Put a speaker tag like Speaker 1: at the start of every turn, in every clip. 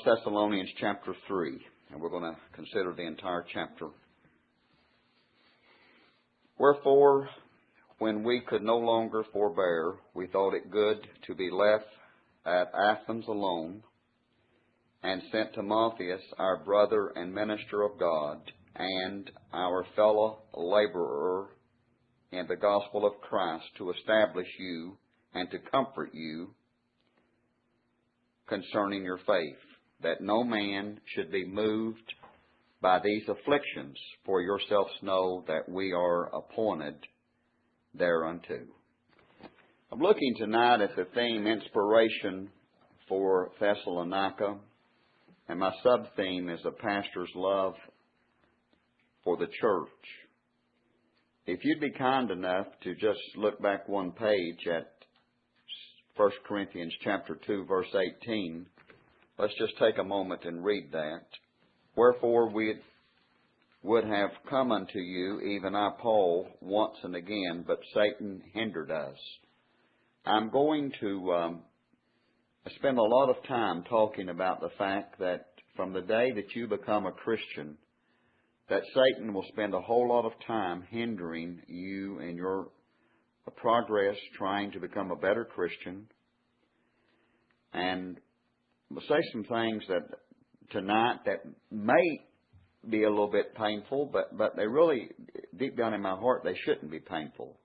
Speaker 1: Thessalonians chapter 3, and we're going to consider the entire chapter. Wherefore, when we could no longer forbear, we thought it good to be left at Athens alone, and sent Timotheus, our brother and minister of God, and our fellow laborer in the gospel of Christ, to establish you and to comfort you concerning your faith, that no man should be moved by these afflictions, for yourselves know that we are appointed thereunto. I'm looking tonight at the theme, Inspiration for Thessalonica, and my sub-theme is a pastor's love for the church. If you'd be kind enough to just look back one page at 1 Corinthians chapter 2, verse 18, let's just take a moment and read that. Wherefore we would have come unto you, even I, Paul, once and again, but Satan hindered us. I'm going to spend a lot of time talking about the fact that from the day that you become a Christian, that Satan will spend a whole lot of time hindering you in your progress, trying to become a better Christian. And we'll say some things that tonight that may be a little bit painful, but they really, deep down in my heart, they shouldn't be painful.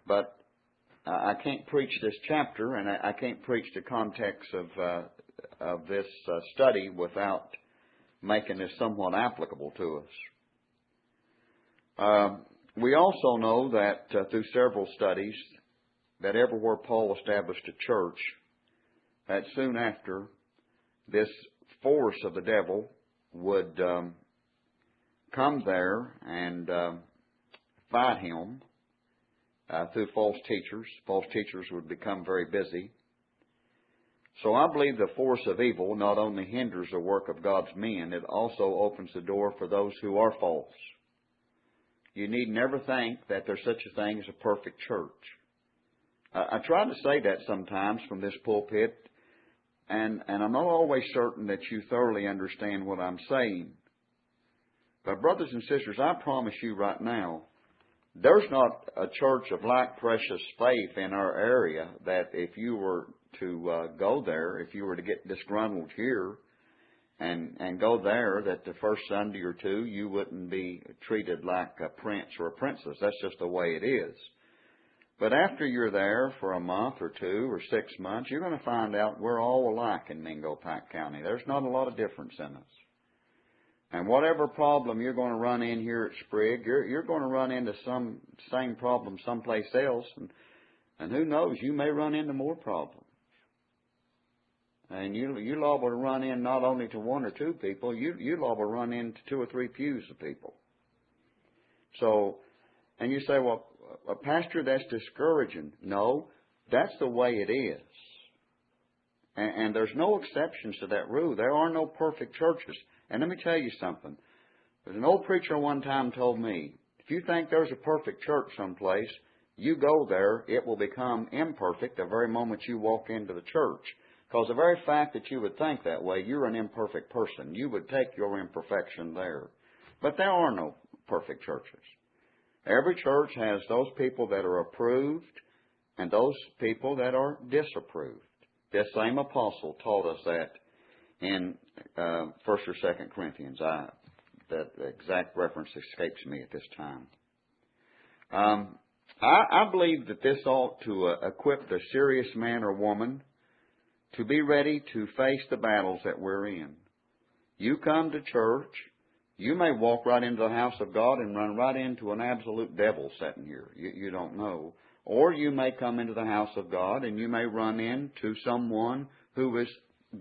Speaker 1: But I can't preach this chapter, and I can't preach the context of this study without making this somewhat applicable to us. We also know that through several studies that everywhere Paul established a church, that soon after this force of the devil would come there and fight him through false teachers. False teachers would become very busy. So I believe the force of evil not only hinders the work of God's men, it also opens the door for those who are false. You need never think that there's such a thing as a perfect church. I try to say that sometimes from this pulpit, and I'm not always certain that you thoroughly understand what I'm saying. But brothers and sisters, I promise you right now, there's not a church of like precious faith in our area that if you were to go there, if you were to get disgruntled here and go there, that the first Sunday or two you wouldn't be treated like a prince or a princess. That's just the way it is. But after you're there for a month or 2 or 6 months, you're going to find out we're all alike in Mingo Pack County. There's not a lot of difference in us. And whatever problem you're going to run in here at Sprigg, you're going to run into some same problem someplace else. And who knows, you may run into more problems. And you're liable to run in not only to 1 or 2 people, you're liable to run into 2 or 3 pews of people. So, and you say, well, Pastor, that's discouraging. No, that's the way it is. And there's no exceptions to that rule. There are no perfect churches. And let me tell you something. There's an old preacher one time told me, if you think there's a perfect church someplace, you go there, it will become imperfect the very moment you walk into the church. Because the very fact that you would think that way, you're an imperfect person. You would take your imperfection there. But there are no perfect churches. Every church has those people that are approved and those people that are disapproved. This same apostle taught us that in 1 or 2 Corinthians. That exact reference escapes me at this time. I believe that this ought to equip the serious man or woman to be ready to face the battles that we're in. You come to church, you may walk right into the house of God and run right into an absolute devil sitting here. You don't know. Or you may come into the house of God and you may run into someone who is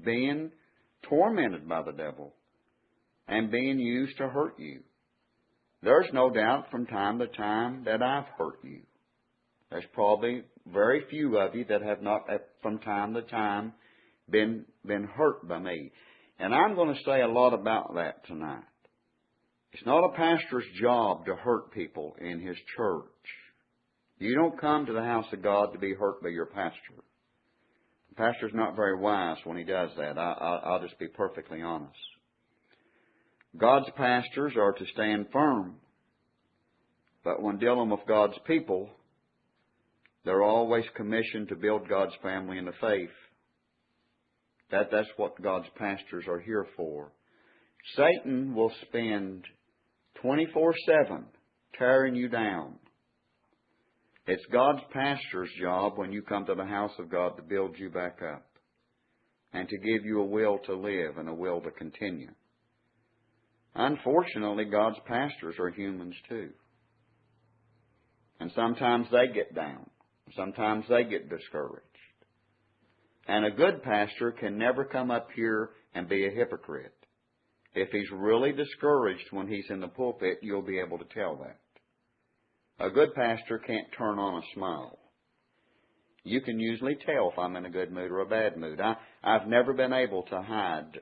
Speaker 1: being tormented by the devil and being used to hurt you. There's no doubt from time to time that I've hurt you. There's probably very few of you that have not from time to time been hurt by me. And I'm going to say a lot about that tonight. It's not a pastor's job to hurt people in his church. You don't come to the house of God to be hurt by your pastor. Pastor's not very wise when he does that. I'll just be perfectly honest. God's pastors are to stand firm. But when dealing with God's people, they're always commissioned to build God's family in the faith. That's what God's pastors are here for. Satan will spend 24/7 tearing you down. It's God's pastor's job when you come to the house of God to build you back up and to give you a will to live and a will to continue. Unfortunately, God's pastors are humans too. And sometimes they get down. Sometimes they get discouraged. And a good pastor can never come up here and be a hypocrite. If he's really discouraged when he's in the pulpit, you'll be able to tell that. A good pastor can't turn on a smile. You can usually tell if I'm in a good mood or a bad mood. I've never been able to hide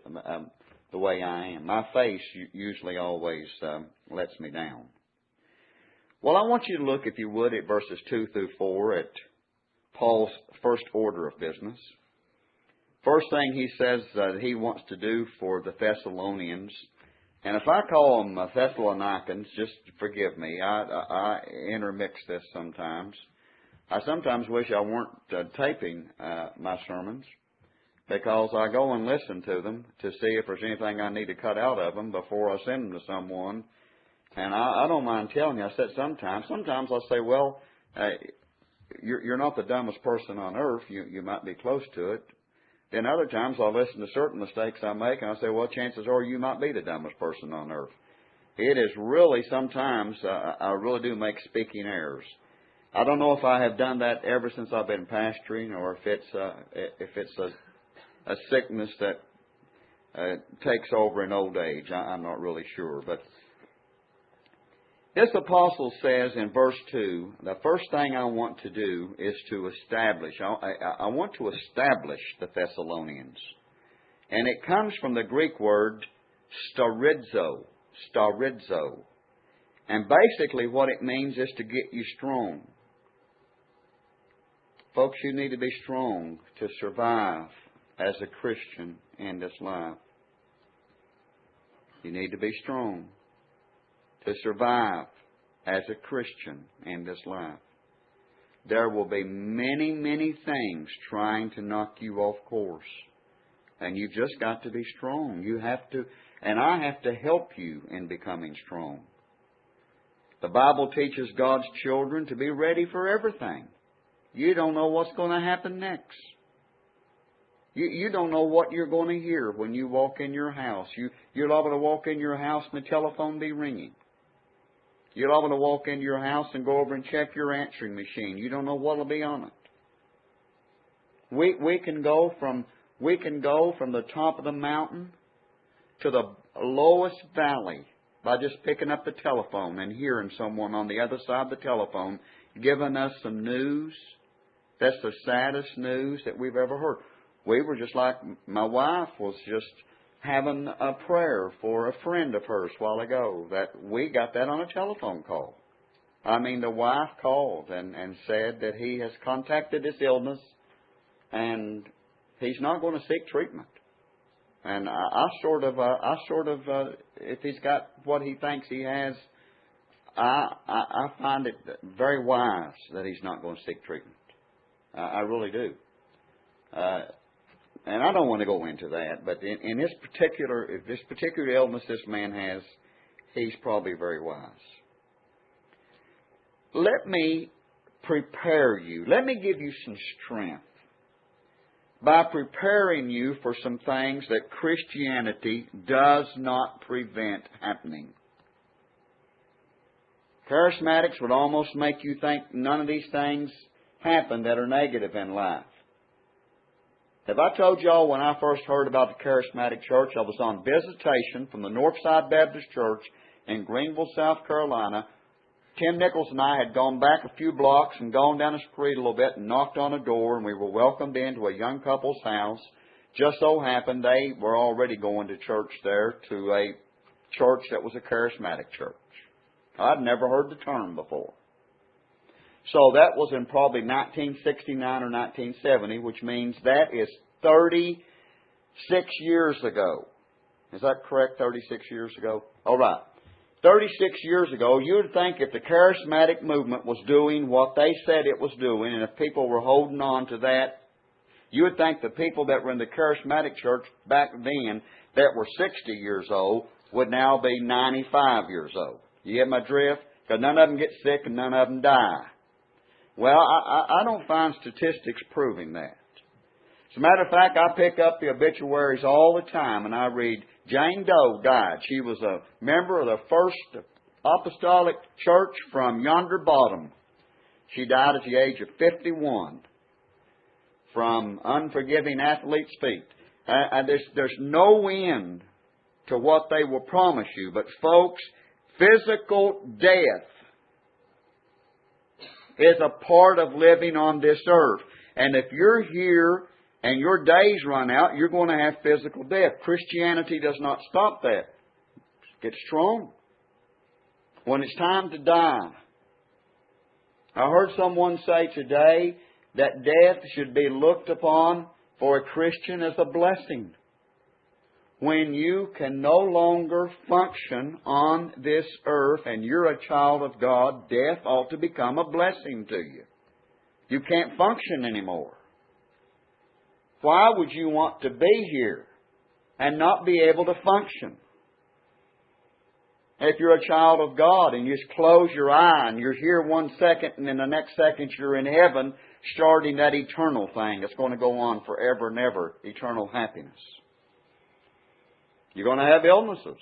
Speaker 1: the way I am. My face usually always lets me down. Well, I want you to look, if you would, at verses 2 through 4 at Paul's first order of business. First thing he says that he wants to do for the Thessalonians, and if I call them Thessalonians, just forgive me. I intermix this sometimes. I sometimes wish I weren't taping my sermons, because I go and listen to them to see if there's anything I need to cut out of them before I send them to someone. And I don't mind telling you, I said sometimes I'll say, well, you're not the dumbest person on earth. You might be close to it. Then other times I'll listen to certain mistakes I make, and I say, well, chances are you might be the dumbest person on earth. It is really sometimes I really do make speaking errors. I don't know if I have done that ever since I've been pastoring, or if it's a sickness that takes over in old age. I'm not really sure, but this apostle says in verse 2, the first thing I want to do is to establish. I want to establish the Thessalonians. And it comes from the Greek word starizo. And basically what it means is to get you strong. Folks, you need to be strong to survive as a Christian in this life. You need to be strong to survive as a Christian in this life. There will be many, many things trying to knock you off course. And you've just got to be strong. You have to, and I have to help you in becoming strong. The Bible teaches God's children to be ready for everything. You don't know what's going to happen next. You don't know what you're going to hear when you walk in your house. You're liable to walk in your house and the telephone be ringing. You're liable to walk into your house and go over and check your answering machine. You don't know what will be on it. We can go from the top of the mountain to the lowest valley by just picking up the telephone and hearing someone on the other side of the telephone giving us some news. That's the saddest news that we've ever heard. We were just like, my wife was just having a prayer for a friend of hers a while ago, that we got that on a telephone call. I mean, the wife called and said that he has contacted this illness and he's not going to seek treatment. And I sort of, if he's got what he thinks he has, I find it very wise that he's not going to seek treatment. I really do. And I don't want to go into that, but in this particular illness this man has, he's probably very wise. Let me prepare you. Let me give you some strength by preparing you for some things that Christianity does not prevent happening. Charismatics would almost make you think none of these things happen that are negative in life. Have I told y'all when I first heard about the Charismatic Church, I was on visitation from the Northside Baptist Church in Greenville, South Carolina. Tim Nichols and I had gone back a few blocks and gone down the street a little bit and knocked on a door, and we were welcomed into a young couple's house. Just so happened they were already going to church there, to a church that was a Charismatic church. I'd never heard the term before. So that was in probably 1969 or 1970, which means that is 36 years ago. Is that correct? 36 years ago? All right. 36 years ago, you would think if the charismatic movement was doing what they said it was doing, and if people were holding on to that, you would think the people that were in the charismatic church back then that were 60 years old would now be 95 years old. You get my drift? Because none of them get sick and none of them die. Well, I don't find statistics proving that. As a matter of fact, I pick up the obituaries all the time and I read, Jane Doe died. She was a member of the First Apostolic Church from yonder bottom. She died at the age of 51 from unforgiving athlete's feet. There's no end to what they will promise you. But folks, physical death is a part of living on this earth. And if you're here and your days run out, you're going to have physical death. Christianity does not stop that. Get strong. When it's time to die. I heard someone say today that death should be looked upon for a Christian as a blessing. When you can no longer function on this earth and you're a child of God, death ought to become a blessing to you. You can't function anymore. Why would you want to be here and not be able to function? If you're a child of God and you just close your eye and you're here 1 second and then the next second you're in heaven starting that eternal thing that's going to go on forever and ever, eternal happiness. You're going to have illnesses.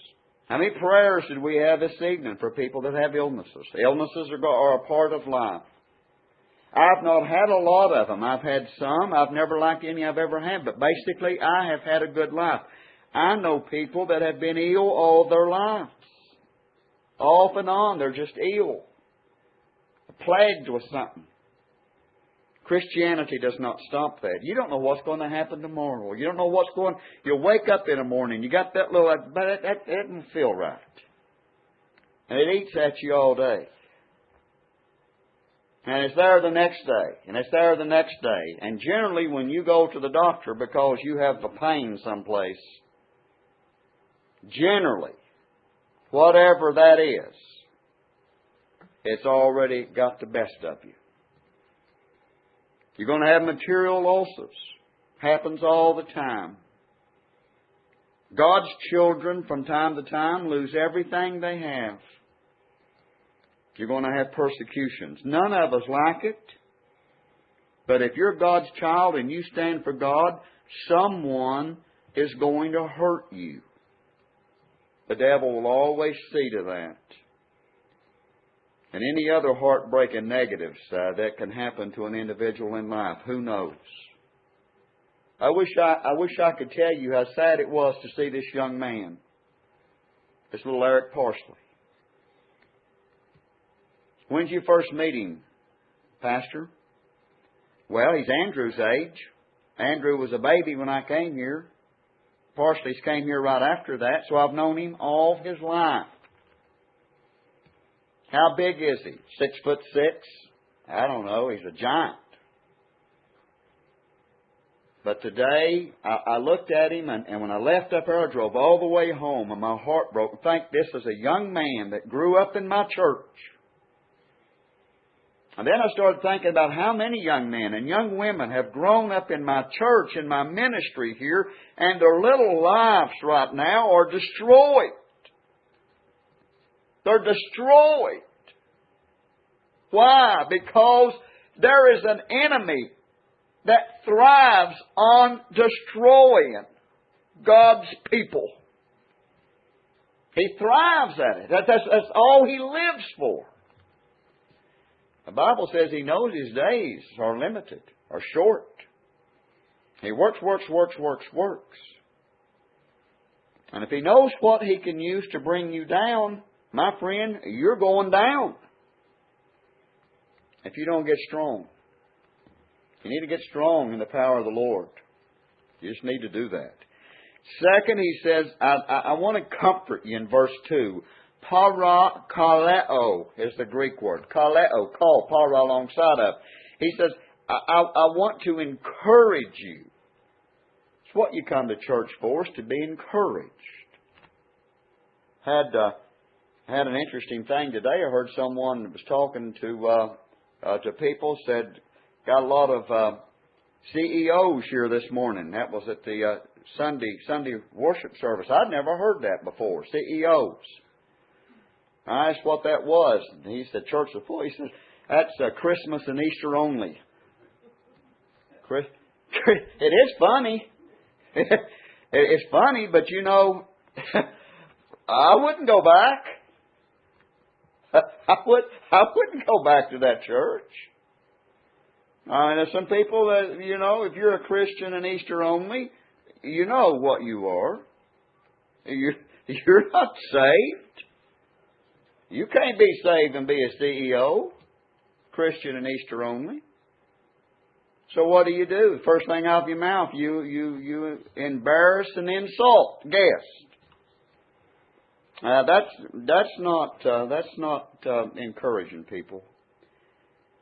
Speaker 1: How many prayers did we have this evening for people that have illnesses? Illnesses are a part of life. I've not had a lot of them. I've had some. I've never liked any I've ever had. But basically, I have had a good life. I know people that have been ill all their lives. Off and on, they're just ill. Plagued with something. Christianity does not stop that. You don't know what's going to happen tomorrow. You don't know what's going... You'll wake up in the morning, you got that little... That doesn't feel right. And it eats at you all day. And it's there the next day. And it's there the next day. And generally when you go to the doctor because you have a pain someplace, generally, whatever that is, it's already got the best of you. You're going to have material losses. Happens all the time. God's children from time to time lose everything they have. You're going to have persecutions. None of us like it. But if you're God's child and you stand for God, someone is going to hurt you. The devil will always see to that. And any other heartbreaking negatives that can happen to an individual in life, who knows? I wish I could tell you how sad it was to see this young man, this little Eric Parsley. When did you first meet him, Pastor? Well, he's Andrew's age. Andrew was a baby when I came here. Parsley's came here right after that, so I've known him all his life. How big is he? 6'6"? I don't know. He's a giant. But today, I looked at him, and when I left up there, I drove all the way home, and my heart broke. Think this is a young man that grew up in my church. And then I started thinking about how many young men and young women have grown up in my church, in my ministry here, and their little lives right now are destroyed. They're destroyed. Why? Because there is an enemy that thrives on destroying God's people. He thrives at it. That's all he lives for. The Bible says he knows his days are limited, are short. He works. And if he knows what he can use to bring you down, my friend, you're going down. If you don't get strong. You need to get strong in the power of the Lord. You just need to do that. Second, he says, I want to comfort you in verse 2. Kaleo is the Greek word. Kaleo, call, para alongside of. He says, I want to encourage you. It's what you come to church for, is to be encouraged. Had an interesting thing today. I heard someone was talking to people, said, got a lot of CEOs here this morning. That was at the Sunday worship service. I'd never heard that before, CEOs. I asked what that was. And he said, church was full. He said, that's Christmas and Easter only. It is funny. It's funny, but you know, I wouldn't go back. I wouldn't go back to that church. There's some people that, you know, if you're a Christian and Easter only, you know what you are. You're not saved. You can't be saved and be a CEO, Christian and Easter only. So what do? The first thing out of your mouth, you embarrass and insult guests. That's not encouraging people.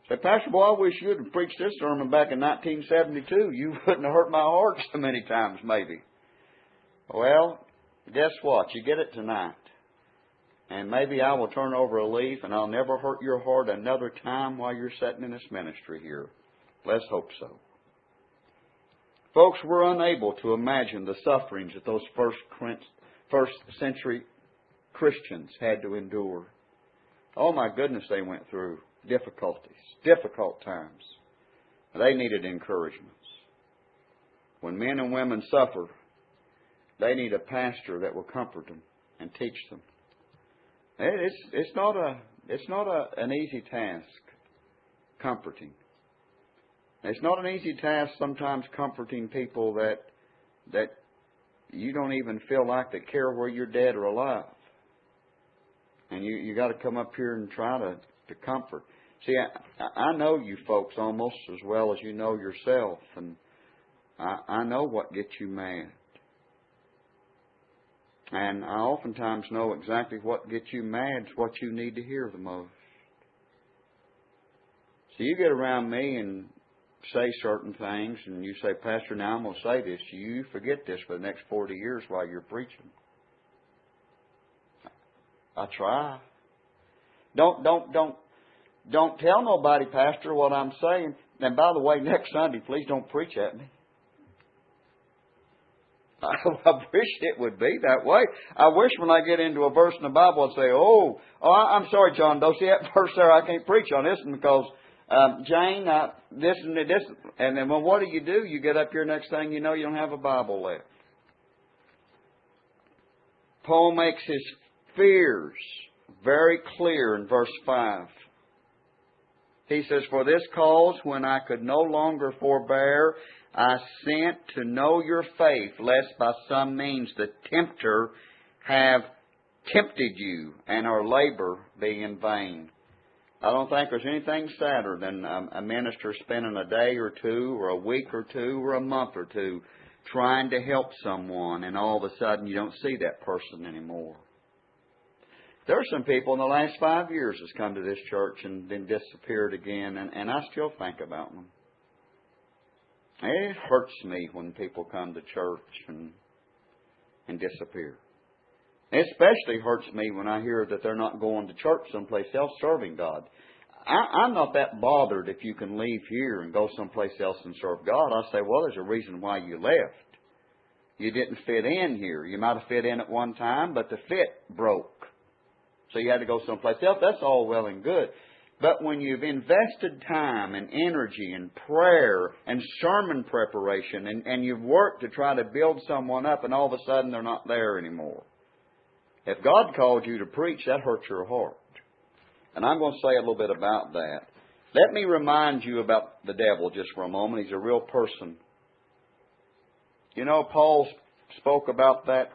Speaker 1: Say, Pastor, boy, I wish you had preached this sermon back in 1972. You wouldn't have hurt my heart so many times, maybe. Well, guess what? You get it tonight. And maybe I will turn over a leaf and I'll never hurt your heart another time while you're sitting in this ministry here. Let's hope so. Folks, we're unable to imagine the sufferings that those first century Christians had to endure. Oh my goodness, they went through difficulties, difficult times. They needed encouragements. When men and women suffer, they need a pastor that will comfort them and teach them. It's not an easy task comforting. It's not an easy task sometimes comforting people that you don't even feel like they care whether you're dead or alive. And you got to come up here and try to comfort. See, I know you folks almost as well as you know yourself, and I know what gets you mad. And I oftentimes know exactly what gets you mad is what you need to hear the most. So you get around me and say certain things, and you say, Pastor, now I'm going to say this to you. You forget this for the next 40 years while you're preaching. I try. Don't tell nobody, Pastor, what I'm saying. And by the way, next Sunday, please don't preach at me. I wish it would be that way. I wish when I get into a verse in the Bible, I'd say, I'm sorry, John Doe. See that verse there, I can't preach on this one because Jane, this and this. And then, well, what do? You get up here, next thing you know, you don't have a Bible left. Paul makes his fears very clear in verse 5. He says, for this cause, when I could no longer forbear, I sent to know your faith, lest by some means the tempter have tempted you, and our labor be in vain. I don't think there's anything sadder than a minister spending a day or two, or a week or two, or a month or two trying to help someone, and all of a sudden you don't see that person anymore. There are some people in the last 5 years that's come to this church and then disappeared again, and I still think about them. It hurts me when people come to church and disappear. It especially hurts me when I hear that they're not going to church someplace else serving God. I'm not that bothered if you can leave here and go someplace else and serve God. I say, well, there's a reason why you left. You didn't fit in here. You might have fit in at one time, but the fit broke. So you had to go someplace else. That's all well and good. But when you've invested time and energy and prayer and sermon preparation and you've worked to try to build someone up and all of a sudden they're not there anymore. If God called you to preach, that hurts your heart. And I'm going to say a little bit about that. Let me remind you about the devil just for a moment. He's a real person. You know, Paul spoke about that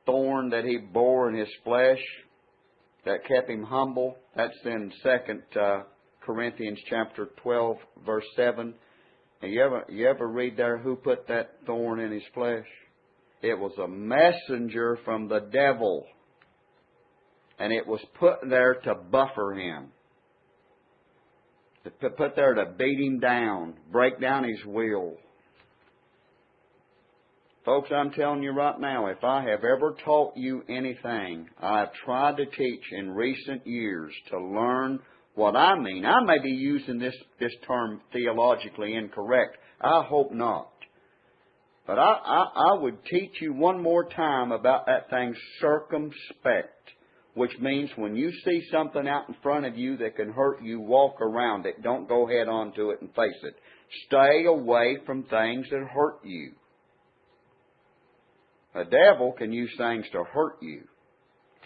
Speaker 1: thorn that he bore in his flesh that kept him humble. That's in 2 Corinthians chapter 12, verse 7. And you ever read there who put that thorn in his flesh? It was a messenger from the devil and it was put there to buffer him. Put there to beat him down, break down his will. Folks, I'm telling you right now, if I have ever taught you anything, I have tried to teach in recent years to learn what I mean. I may be using this term theologically incorrect. I hope not. But I would teach you one more time about that thing circumspect, which means when you see something out in front of you that can hurt you, walk around it. Don't go head on to it and face it. Stay away from things that hurt you. A devil can use things to hurt you.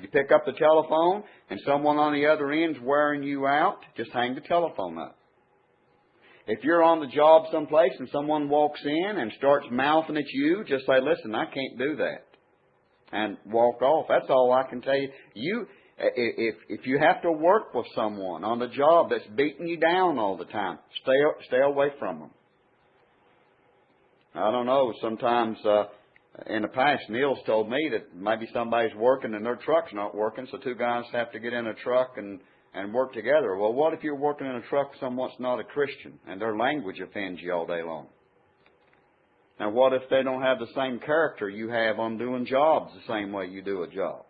Speaker 1: You pick up the telephone and someone on the other end's wearing you out, just hang the telephone up. If you're on the job someplace and someone walks in and starts mouthing at you, just say, listen, I can't do that. And walk off. That's all I can tell you. If you have to work with someone on the job that's beating you down all the time, stay away from them. I don't know, sometimes in the past, Neil's told me that maybe somebody's working and their truck's not working, so two guys have to get in a truck and work together. Well, what if you're working in a truck with someone that's not a Christian and their language offends you all day long? Now, what if they don't have the same character you have on doing jobs the same way you do a job?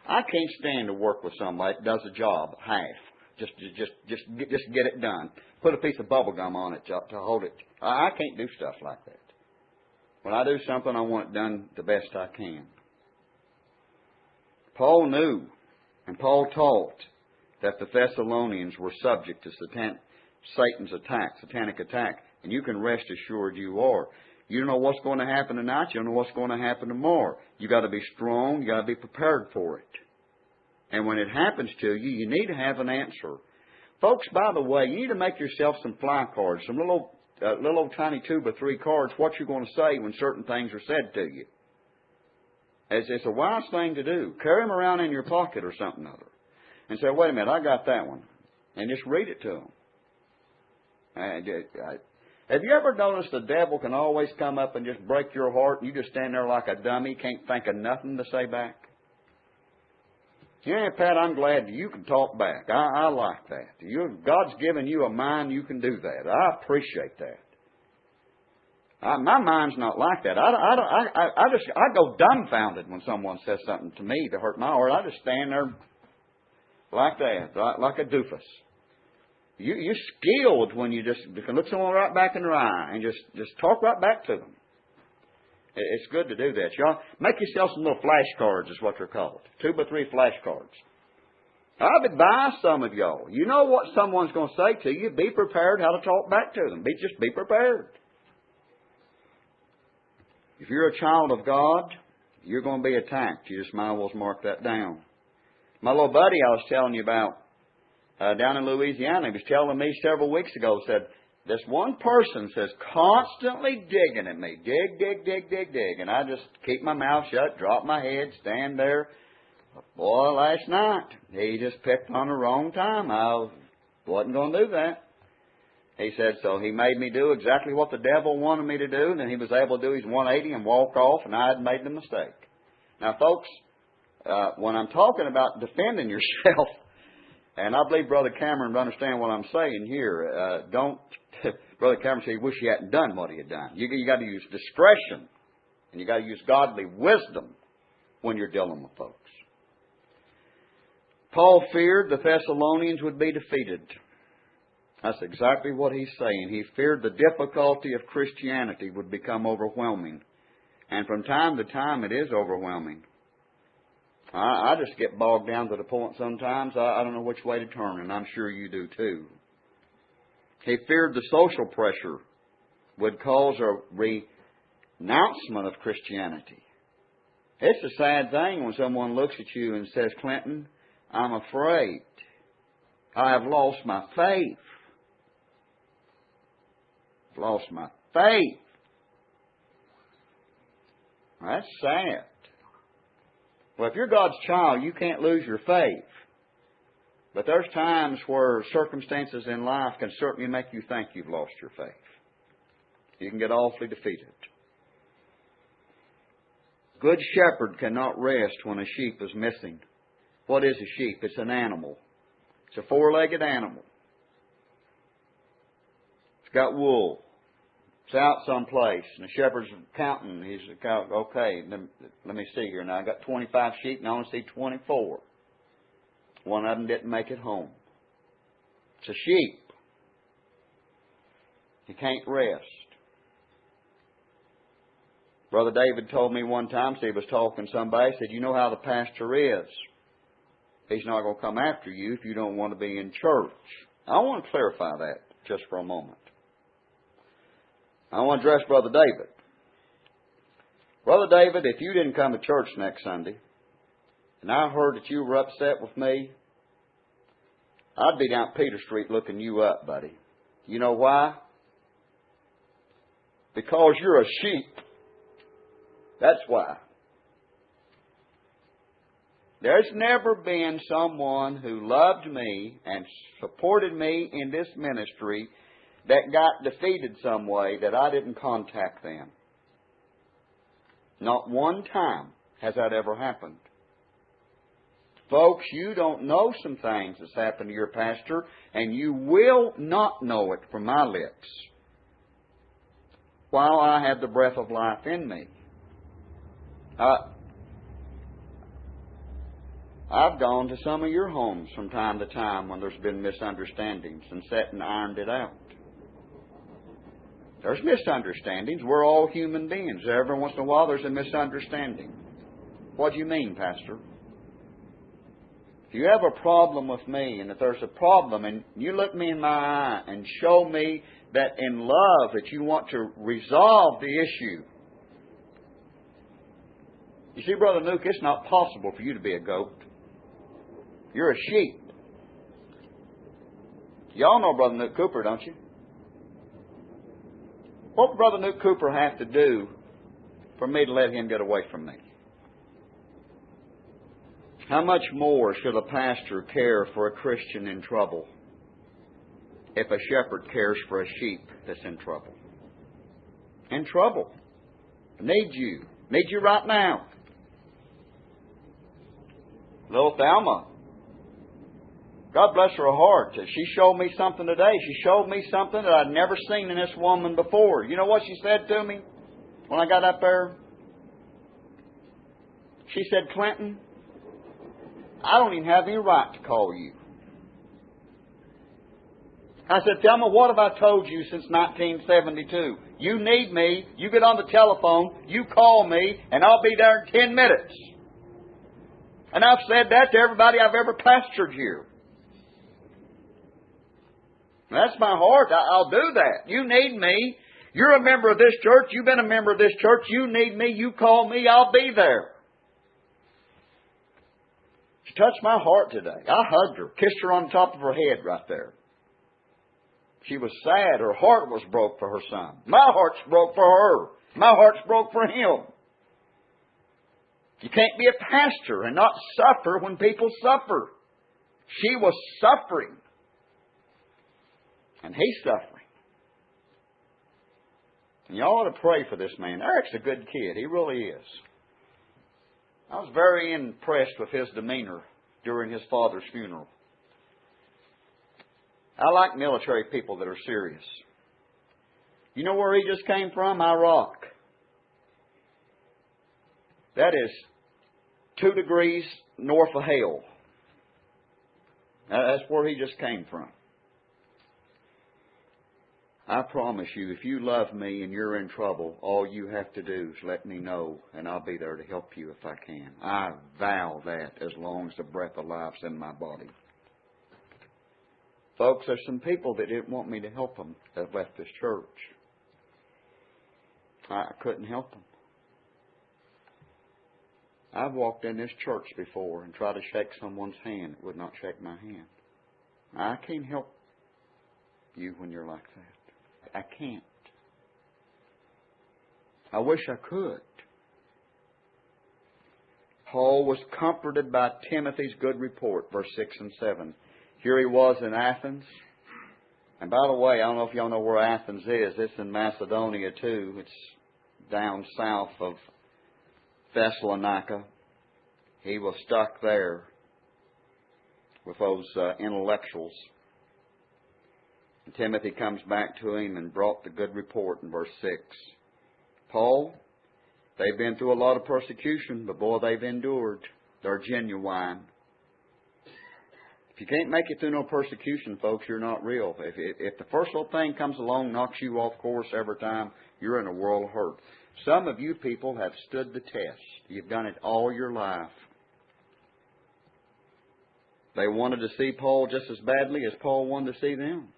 Speaker 1: I can't stand to work with somebody that does a job half. Just get it done. Put a piece of bubble gum on it to hold it. I can't do stuff like that. When I do something, I want it done the best I can. Paul knew, and Paul taught, that the Thessalonians were subject to Satan's attack, satanic attack. And you can rest assured you are. You don't know what's going to happen tonight. You don't know what's going to happen tomorrow. You've got to be strong. You've got to be prepared for it. And when it happens to you, you need to have an answer. Folks, by the way, you need to make yourself some fly cards, some little old tiny 2x3 cards, what you're going to say when certain things are said to you. It's a wise thing to do. Carry them around in your pocket or something other. And say, wait a minute, I got that one. And just read it to them. Have you ever noticed the devil can always come up and just break your heart and you just stand there like a dummy, can't think of nothing to say back? Yeah, Pat, I'm glad you can talk back. I like that. God's given you a mind, you can do that. I appreciate that. My mind's not like that. I go dumbfounded when someone says something to me to hurt my heart. I just stand there like that, like a doofus. You're skilled when you can look someone right back in their eye and just talk right back to them. It's good to do that. Y'all make yourself some little flashcards is what they're called. 2x3 flashcards. I've advised some of y'all. You know what someone's going to say to you. Be prepared how to talk back to them. Just be prepared. If you're a child of God, you're going to be attacked. You just might as well mark that down. My little buddy I was telling you about down in Louisiana, he was telling me several weeks ago, said, this one person says, constantly digging at me. Dig. And I just keep my mouth shut, drop my head, stand there. Boy, last night, he just picked on the wrong time. I wasn't going to do that. He said, so he made me do exactly what the devil wanted me to do, and then he was able to do his 180 and walk off, and I had made the mistake. Now, folks, when I'm talking about defending yourself, and I believe Brother Cameron would understand what I'm saying here, Brother Cameron said he wished he hadn't done what he had done. You got to use discretion, and you got to use godly wisdom when you're dealing with folks. Paul feared the Thessalonians would be defeated. That's exactly what he's saying. He feared the difficulty of Christianity would become overwhelming. And from time to time it is overwhelming. I just get bogged down to the point sometimes I don't know which way to turn, and I'm sure you do too. He feared the social pressure would cause a renouncement of Christianity. It's a sad thing when someone looks at you and says, Clinton, I'm afraid. I have lost my faith. I've lost my faith. That's sad. Well, if you're God's child, you can't lose your faith. But there's times where circumstances in life can certainly make you think you've lost your faith. You can get awfully defeated. Good shepherd cannot rest when a sheep is missing. What is a sheep? It's an animal. It's a four-legged animal. It's got wool. It's out someplace, and the shepherd's counting. He's okay, let me see here. Now, I got 25 sheep, and I only see 24. One of them didn't make it home. It's a sheep. He can't rest. Brother David told me one time, so he was talking to somebody, he said, you know how the pastor is. He's not going to come after you if you don't want to be in church. I want to clarify that just for a moment. I want to address Brother David. Brother David, if you didn't come to church next Sunday, and I heard that you were upset with me, I'd be down Peter Street looking you up, buddy. You know why? Because you're a sheep. That's why. There's never been someone who loved me and supported me in this ministry that got defeated some way that I didn't contact them. Not one time has that ever happened. Folks, you don't know some things that's happened to your pastor, and you will not know it from my lips while I have the breath of life in me. I've gone to some of your homes from time to time when there's been misunderstandings and sat and ironed it out. There's misunderstandings. We're all human beings. Every once in a while there's a misunderstanding. What do you mean, Pastor? If you have a problem with me, and if there's a problem, and you look me in my eye and show me that in love that you want to resolve the issue. You see, Brother Nuke, it's not possible for you to be a goat. You're a sheep. Y'all know Brother Nuke Cooper, don't you? What would Brother Nuke Cooper have to do for me to let him get away from me? How much more should a pastor care for a Christian in trouble if a shepherd cares for a sheep that's in trouble? In trouble. Need you. Need you right now. Little Thelma, God bless her heart. She showed me something today. She showed me something that I'd never seen in this woman before. You know what she said to me when I got up there? She said, Clinton, I don't even have any right to call you. I said, Thelma, what have I told you since 1972? You need me, you get on the telephone, you call me, and I'll be there in 10 minutes. And I've said that to everybody I've ever pastored here. That's my heart. I'll do that. You need me. You're a member of this church. You've been a member of this church. You need me. You call me. I'll be there. She touched my heart today. I hugged her, kissed her on the top of her head right there. She was sad. Her heart was broke for her son. My heart's broke for her. My heart's broke for him. You can't be a pastor and not suffer when people suffer. She was suffering. And he's suffering. And you ought to pray for this man. Eric's a good kid. He really is. I was very impressed with his demeanor during his father's funeral. I like military people that are serious. You know where he just came from? Iraq. That is 2 degrees north of hell. That's where he just came from. I promise you, if you love me and you're in trouble, all you have to do is let me know, and I'll be there to help you if I can. I vow that as long as the breath of life's in my body. Folks, there's some people that didn't want me to help them that left this church. I couldn't help them. I've walked in this church before and tried to shake someone's hand that would not shake my hand. I can't help you when you're like that. I can't. I wish I could. Paul was comforted by Timothy's good report, verse 6 and 7. Here he was in Athens. And by the way, I don't know if y'all know where Athens is. It's in Macedonia too. It's down south of Thessalonica. He was stuck there. with those intellectuals. And Timothy comes back to him and brought the good report in verse 6. Paul, they've been through a lot of persecution, but boy, they've endured. They're genuine. If you can't make it through no persecution, folks, you're not real. If the first little thing comes along, knocks you off course every time, you're in a world of hurt. Some of you people have stood the test. You've done it all your life. They wanted to see Paul just as badly as Paul wanted to see them.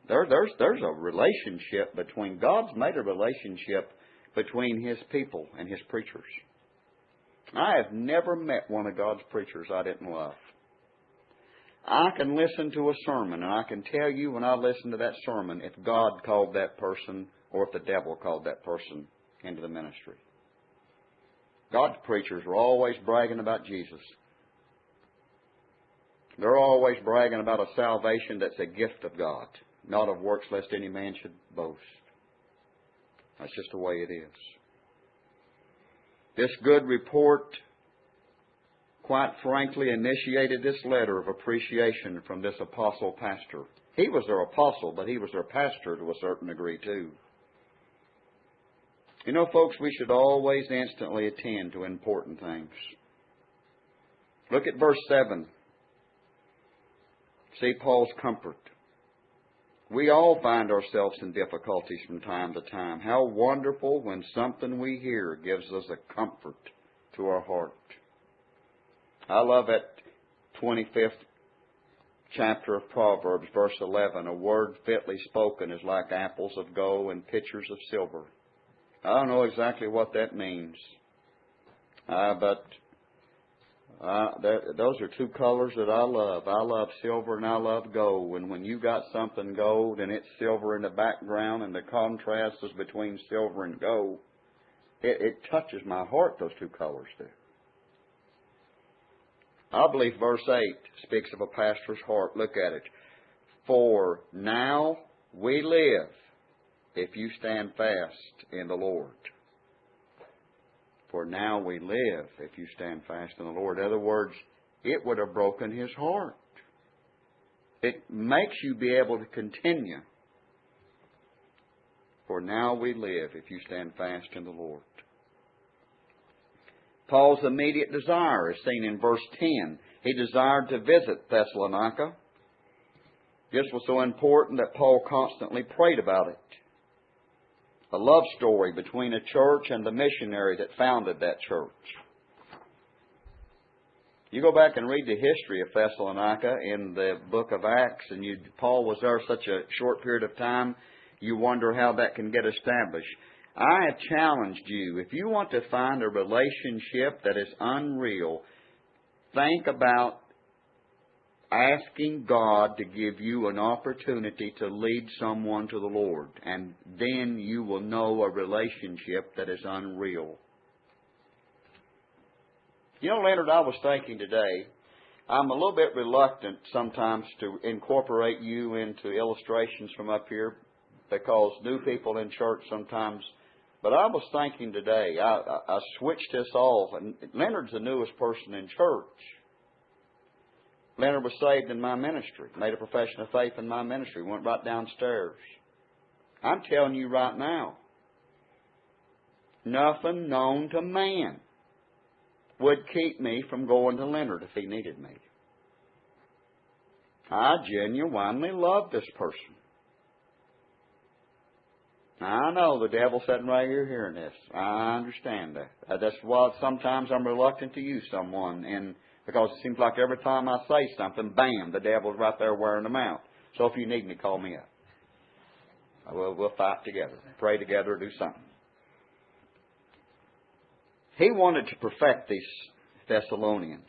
Speaker 1: There's a relationship between, God's made a relationship between His people and His preachers. I have never met one of God's preachers I didn't love. I can listen to a sermon, and I can tell you when I listen to that sermon if God called that person or if the devil called that person into the ministry. God's preachers are always bragging about Jesus. They're always bragging about a salvation that's a gift of God, not of works lest any man should boast. That's just the way it is. This good report, quite frankly, initiated this letter of appreciation from this apostle pastor. He was their apostle, but he was their pastor to a certain degree too. You know, folks, we should always instantly attend to important things. Look at verse 7. See Paul's comfort. We all find ourselves in difficulties from time to time. How wonderful when something we hear gives us a comfort to our heart. I love that 25th chapter of Proverbs, verse 11. A word fitly spoken is like apples of gold and pitchers of silver. I don't know exactly what that means. But those are two colors that I love. I love silver and I love gold. And when you got something gold and it's silver in the background and the contrast is between silver and gold, it touches my heart, those two colors do. I believe verse 8 speaks of a pastor's heart. Look at it. For now we live if you stand fast in the Lord. For now we live if you stand fast in the Lord. In other words, it would have broken his heart. It makes you be able to continue. For now we live if you stand fast in the Lord. Paul's immediate desire is seen in verse 10. He desired to visit Thessalonica. This was so important that Paul constantly prayed about it. A love story between a church and the missionary that founded that church. You go back and read the history of Thessalonica in the book of Acts, and Paul was there such a short period of time, you wonder how that can get established. I have challenged you, if you want to find a relationship that is unreal, think about asking God to give you an opportunity to lead someone to the Lord. And then you will know a relationship that is unreal. You know, Leonard, I was thinking today, I'm a little bit reluctant sometimes to incorporate you into illustrations from up here because new people in church sometimes. But I was thinking today, I switched this off, and Leonard's the newest person in church. Leonard was saved in my ministry, made a profession of faith in my ministry, went right downstairs. I'm telling you right now, nothing known to man would keep me from going to Leonard if he needed me. I genuinely love this person. I know the devil's sitting right here hearing this. I understand that. That's why sometimes I'm reluctant to use someone, and because it seems like every time I say something, bam, the devil's right there wearing them out. So if you need me, call me up. We'll fight together, pray together, do something. He wanted to perfect these Thessalonians.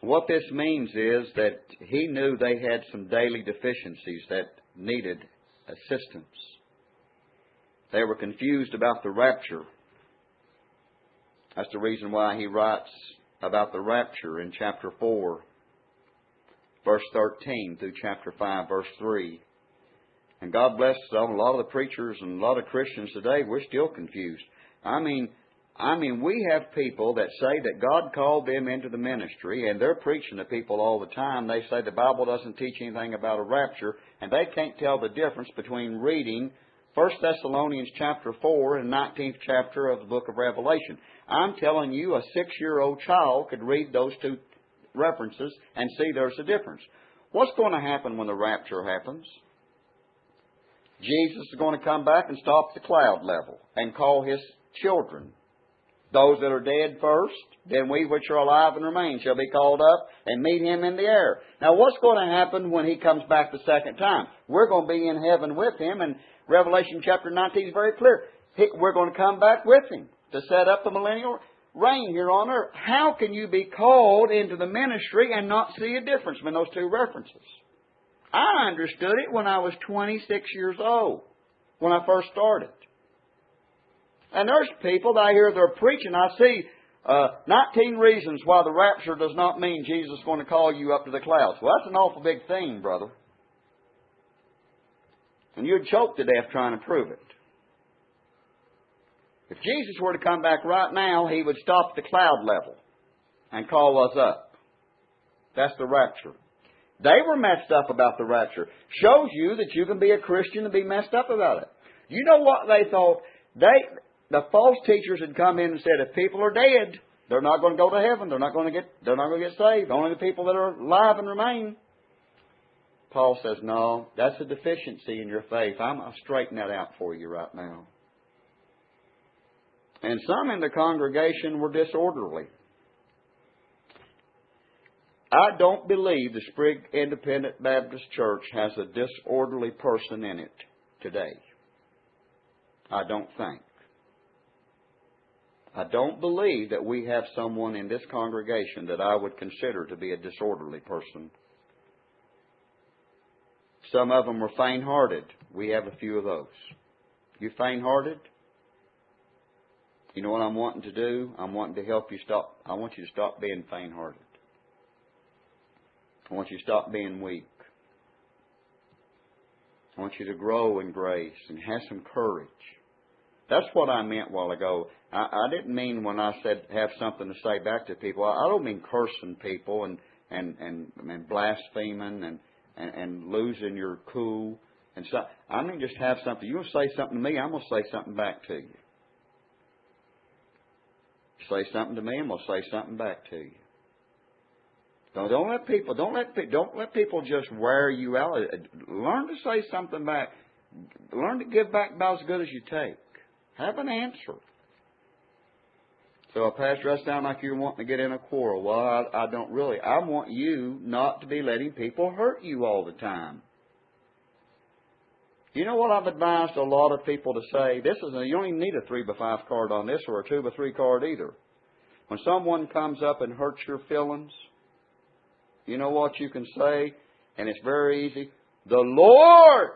Speaker 1: What this means is that he knew they had some daily deficiencies that needed assistance. They were confused about the rapture. That's the reason why he writes about the rapture in chapter 4, verse 13 through chapter 5, verse 3. And God bless them. A lot of the preachers and a lot of Christians today, we're still confused. I mean, I mean, we have people that say that God called them into the ministry, and they're preaching to people all the time. They say the Bible doesn't teach anything about a rapture, and they can't tell the difference between reading 1 Thessalonians chapter 4 and 19th chapter of the book of Revelation. I'm telling you, a 6-year-old child could read those two references and see there's a difference. What's going to happen when the rapture happens? Jesus is going to come back and stop at the cloud level and call His children. Those that are dead first, then we which are alive and remain shall be called up and meet Him in the air. Now what's going to happen when He comes back the second time? We're going to be in heaven with Him, and Revelation chapter 19 is very clear. We're going to come back with Him to set up the millennial reign here on earth. How can you be called into the ministry and not see a difference between those two references? I understood it when I was 26 years old, when I first started. And there's people that I hear they're preaching. I see 19 reasons why the rapture does not mean Jesus is going to call you up to the clouds. Well, that's an awful big thing, brother. And you'd choke to death trying to prove it. If Jesus were to come back right now, He would stop at the cloud level and call us up. That's the rapture. They were messed up about the rapture. Shows you that you can be a Christian and be messed up about it. You know what they thought? The false teachers had come in and said, if people are dead, they're not going to go to heaven. They're not going to get saved. Only the people that are alive and remain. Paul says, no, that's a deficiency in your faith. I'll straighten that out for you right now. And some in the congregation were disorderly. I don't believe the Sprigg Independent Baptist Church has a disorderly person in it today. I don't think. I don't believe that we have someone in this congregation that I would consider to be a disorderly person. Some of them were faint-hearted. We have a few of those. You faint-hearted? You know what I'm wanting to do? I'm wanting to help you stop. I want you to stop being faint-hearted. I want you to stop being weak. I want you to grow in grace and have some courage. That's what I meant a while ago. I didn't mean when I said have something to say back to people. I don't mean cursing people and blaspheming and losing your cool. And so, I mean just have something. You're going to say something to me, I'm going to say something back to you. Say something to me, I'm going to say something back to you. Don't let people just wear you out. Learn to say something back. Learn to give back about as good as you take. Have an answer. So, Pastor, that sounds like you're wanting to get in a quarrel. Well, I don't really. I want you not to be letting people hurt you all the time. You know what I've advised a lot of people to say? You don't even need a 3x5 card on this or a 2x3 card either. When someone comes up and hurts your feelings, you know what you can say? And it's very easy. The Lord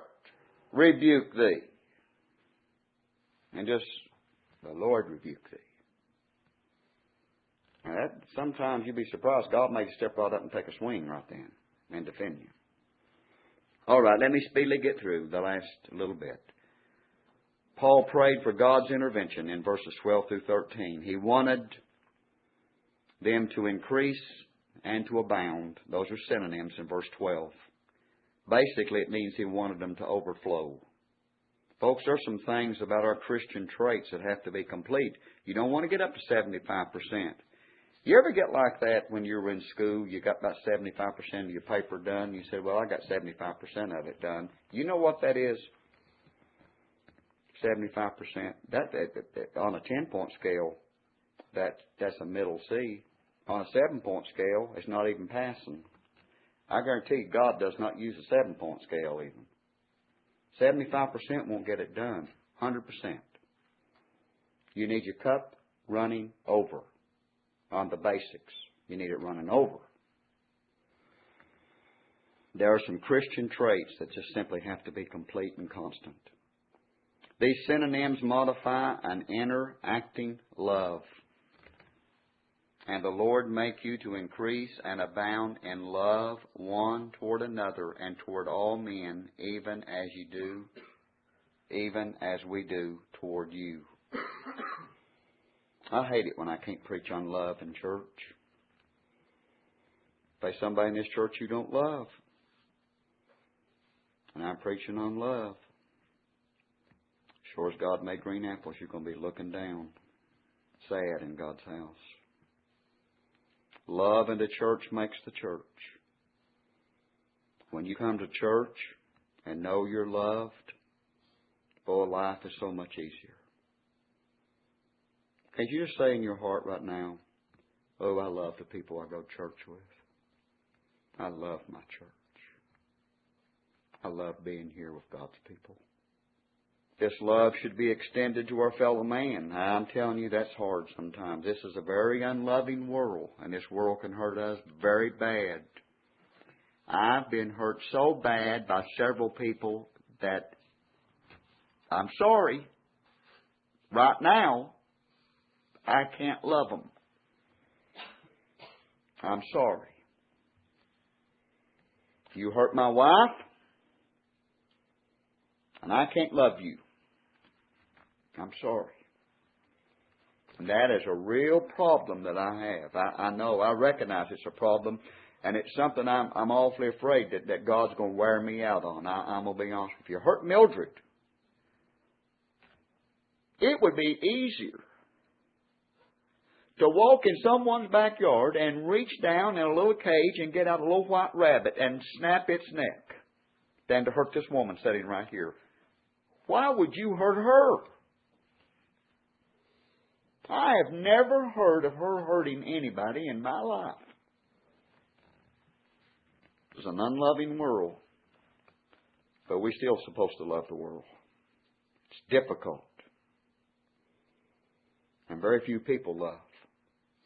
Speaker 1: rebuke thee. And just, the Lord rebuke thee. Now sometimes you'd be surprised. God may step right up and take a swing right then and defend you. All right, let me speedily get through the last little bit. Paul prayed for God's intervention in verses 12 through 13. He wanted them to increase and to abound. Those are synonyms in verse 12. Basically, it means he wanted them to overflow. Folks, there are some things about our Christian traits that have to be complete. You don't want to get up to 75%. You ever get like that when you were in school? You got about 75% of your paper done. You said, well, I got 75% of it done. You know what that is? 75%. That on a 10-point scale, that's a middle C. On a 7-point scale, it's not even passing. I guarantee you, God does not use a 7-point scale even. 75% won't get it done. 100%. You need your cup running over on the basics. You need it running over. There are some Christian traits that just simply have to be complete and constant. These synonyms modify an inner acting love. And the Lord make you to increase and abound in love one toward another and toward all men, even as we do toward you. I hate it when I can't preach on love in church. If there's somebody in this church you don't love, and I'm preaching on love, sure as God made green apples, you're going to be looking down, sad in God's house. Love in the church makes the church. When you come to church and know you're loved, boy, life is so much easier. Can you just say in your heart right now, oh, I love the people I go to church with. I love my church. I love being here with God's people. This love should be extended to our fellow man. I'm telling you, that's hard sometimes. This is a very unloving world, and this world can hurt us very bad. I've been hurt so bad by several people that I'm sorry. Right now, I can't love them. I'm sorry. You hurt my wife, and I can't love you. I'm sorry. And that is a real problem that I have. I know, I recognize it's a problem, and it's something I'm awfully afraid that God's going to wear me out on. I'm going to be honest with you. Hurt Mildred. It would be easier to walk in someone's backyard and reach down in a little cage and get out a little white rabbit and snap its neck than to hurt this woman sitting right here. Why would you hurt her? I have never heard of her hurting anybody in my life. It's an unloving world, but we're still supposed to love the world. It's difficult. And very few people love.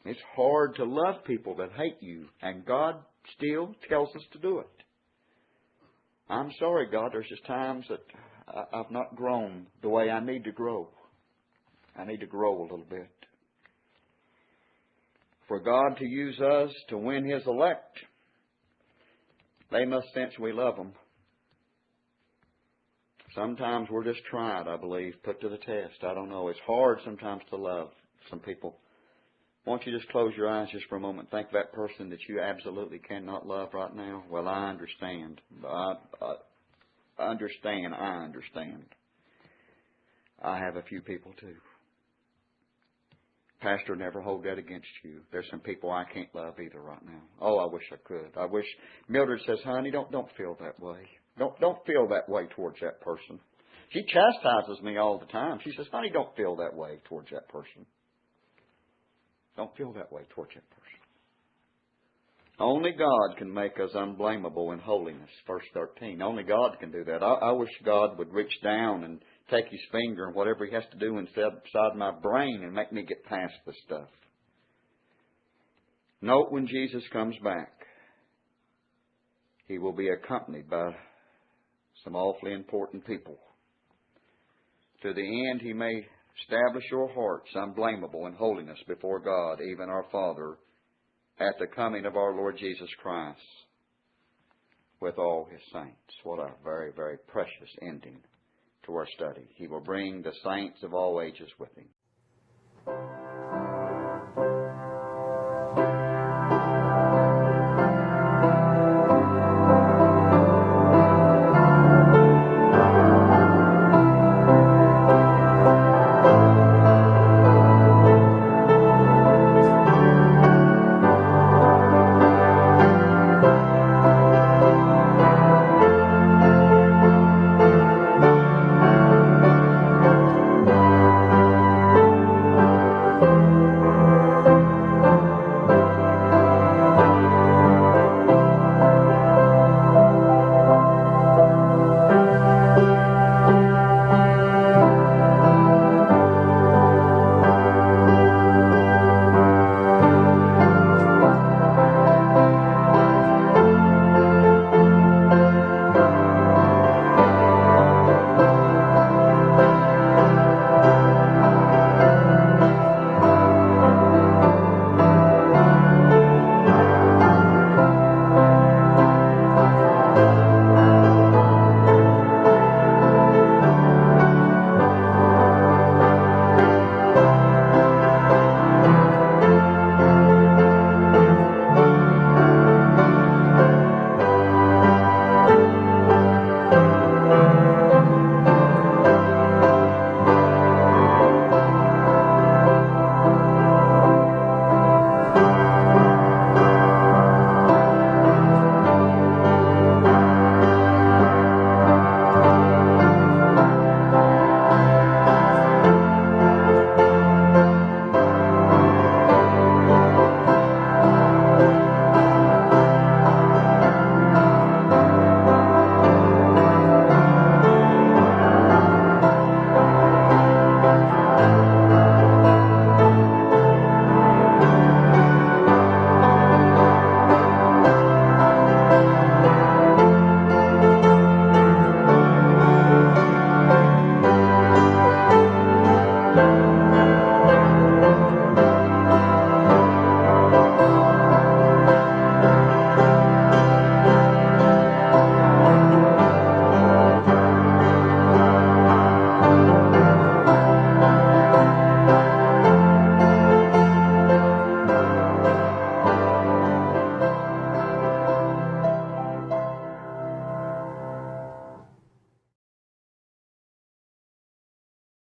Speaker 1: It's hard to love people that hate you, and God still tells us to do it. I'm sorry, God, there's just times that I've not grown the way I need to grow. I need to grow a little bit. For God to use us to win His elect, they must sense we love them. Sometimes we're just tried, I believe, put to the test. I don't know. It's hard sometimes to love some people. Won't you just close your eyes just for a moment and think of that person that you absolutely cannot love right now? Well, I understand. I understand. I have a few people too. Pastor, never hold that against you. There's some people I can't love either right now. Oh, I wish I could. I wish. Mildred says, honey, don't feel that way. Don't feel that way towards that person. She chastises me all the time. She says, honey, don't feel that way towards that person. Don't feel that way towards that person. Only God can make us unblameable in holiness, verse 13. Only God can do that. I wish God would reach down and take His finger and whatever He has to do inside my brain and make me get past this stuff. Note when Jesus comes back, He will be accompanied by some awfully important people. To the end, He may establish your hearts unblameable in holiness before God, even our Father, at the coming of our Lord Jesus Christ with all His saints. What a very, very precious ending to our study. He will bring the saints of all ages with Him.